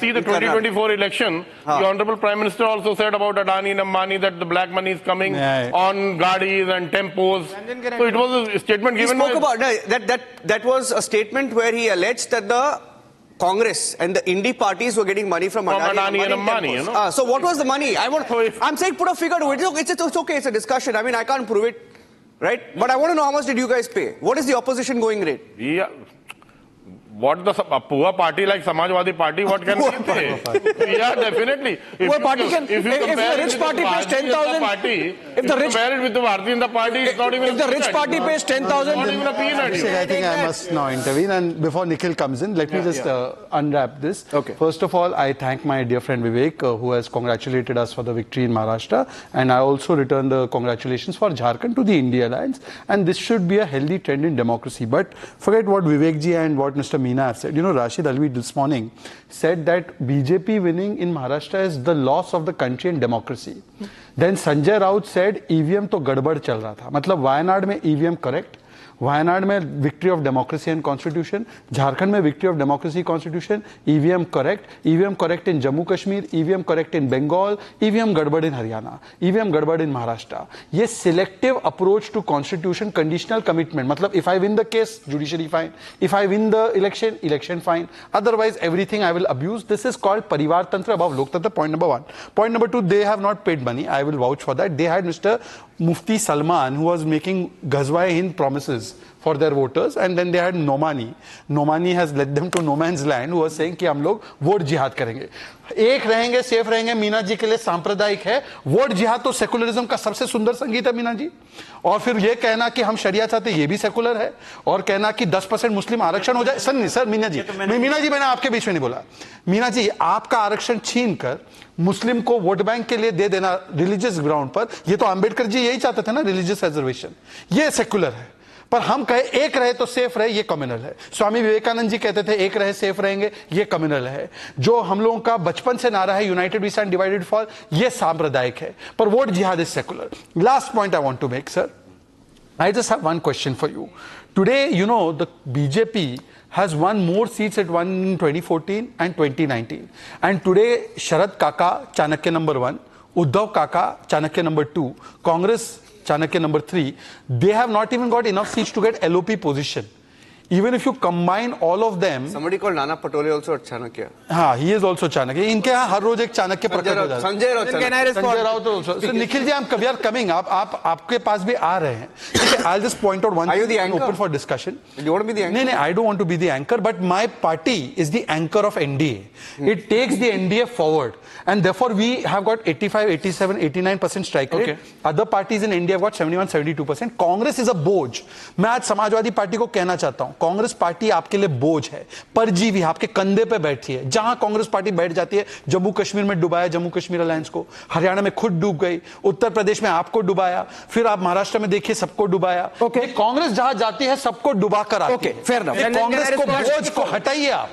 see the 2024 election, the Honorable Prime Minister also said about Adani and Ambani that the black money is coming on gadis and tempos. So it was a statement given. He spoke about that was a statement where he alleged that the Congress and the Indie parties were getting money from Adani and Ambani. You know? So what was the money? I'm saying put a figure to it. It's okay. It's a discussion. I mean, I can't prove it, right? But I want to know how much did you guys pay? What is the opposition going rate? Yeah. What the poor party like Samajwadi Party, what can we say? Yeah, definitely. Poor party can, if the rich party pays 10,000, if the rich compare it with the Bharatiya Janata Party, it's not even. If the rich party pays 10,000, not even a peanut. I think I must now intervene, and before Nikhil comes in, let me just unwrap this. Okay. First of all, I thank my dear friend Vivek, who has congratulated us for the victory in Maharashtra, and I also return the congratulations for Jharkhand to the India Alliance, and this should be a healthy trend in democracy. But forget what Vivek ji and what Mr. Meena have said. You know, Rashid Alvi this morning said that BJP winning in Maharashtra is the loss of the country and democracy. Then Sanjay Raut said EVM to gadbad chal raha tha. Matlab Wayanad mein EVM correct, Wayanad में victory of democracy and constitution, Jharkhand में victory of democracy constitution, EVM correct in Jammu Kashmir, EVM correct in Bengal, EVM गड़बड़ in Haryana, EVM गड़बड़ in Maharashtra. ये selective approach to constitution, conditional commitment. मतलब if I win the case, judiciary fine. If I win the election fine. Otherwise everything I will abuse. This is called parivar tantra above loktantra. Point number 1. Point number 2, they have not paid money. I will vouch for that. They had Mr. Mufti Salman, who was making Ghazwa-e-Hind promises for their voters, and then they had Nomani. Nomani has led them to no man's land, who was saying कि हम लोग vote जिहाद करेंगे, एक रहेंगे, safe रहेंगे. मीना जी के लिए सांप्रदायिक है वोट जिहाद. तो सेकुलरिज्म का सबसे सुंदर संगीत है मीना जी. और फिर ये कहना कि हम शरिया चाहते, ये भी सेकुलर है. और कहना कि 10% मुस्लिम आरक्षण हो जाए. सर मीना जी, मैंने आपके बीच में नहीं बोला. मीना जी, आपका आरक्षण छीन कर मुस्लिम को वोट बैंक के लिए दे देना रिलीजियस ग्राउंड पर, ये तो अंबेडकर जी यही चाहते थे ना, रिलीजियस रिजर्वेशन. ये सेकुलर है. पर हम कहे एक रहे तो सेफ रहे, ये कम्युनल है. स्वामी विवेकानंद जी कहते थे एक रहे सेफ रहेंगे, ये कम्युनल है. जो हम लोगों का बचपन से नारा है united we stand divided fall, ये सांप्रदायिक है. पर वोट जिहाद is secular. Last point I want to make, sir. I just have one question for you. Today you know the BJP has won more seats it won in 2014 and 2019. And today, Sharad Kaka, Chanakya number 1, Uddhav Kaka, Chanakya number 2, Congress, Chanakya number 3, they have not even got enough seats to get LOP position. Even if you combine all of them. Somebody called Nana Patole also Chanakya. हाँ, he is also Chanakya. इनके यहाँ हर रोज एक चाणक्य प्रकट हो जाता है. Sanjay Raut also. So Nikhil ji, we are coming. आपके पास भी आ रहे हैं. I'll just point out one thing. Are you the anchor? Open for discussion. Do you want to be the anchor? No, I don't want to be the anchor. But my party is the anchor of NDA. It takes the NDA forward, and therefore we have got 85, 87, 89% strike rate. Other parties in India have got 71, 72%. Congress is a बोझ. मैं आज Samajwadi party को कहना चाहता हूँ, Congress party आपके लिए बोझ है, परजीवी है, आपके कंधे पे बैठी है. जहां कांग्रेस पार्टी बैठ जाती है, जम्मू कश्मीर में डुबाया जम्मू कश्मीर अलायंस को, हरियाणा में खुद डूब गई, उत्तर प्रदेश में आपको डुबाया, फिर आप महाराष्ट्र में देखिए सबको डुबाया. कांग्रेस जहां जाती है सबको डुबा कर आती है. फेयर कांग्रेस को बोझ को हटाइए आप.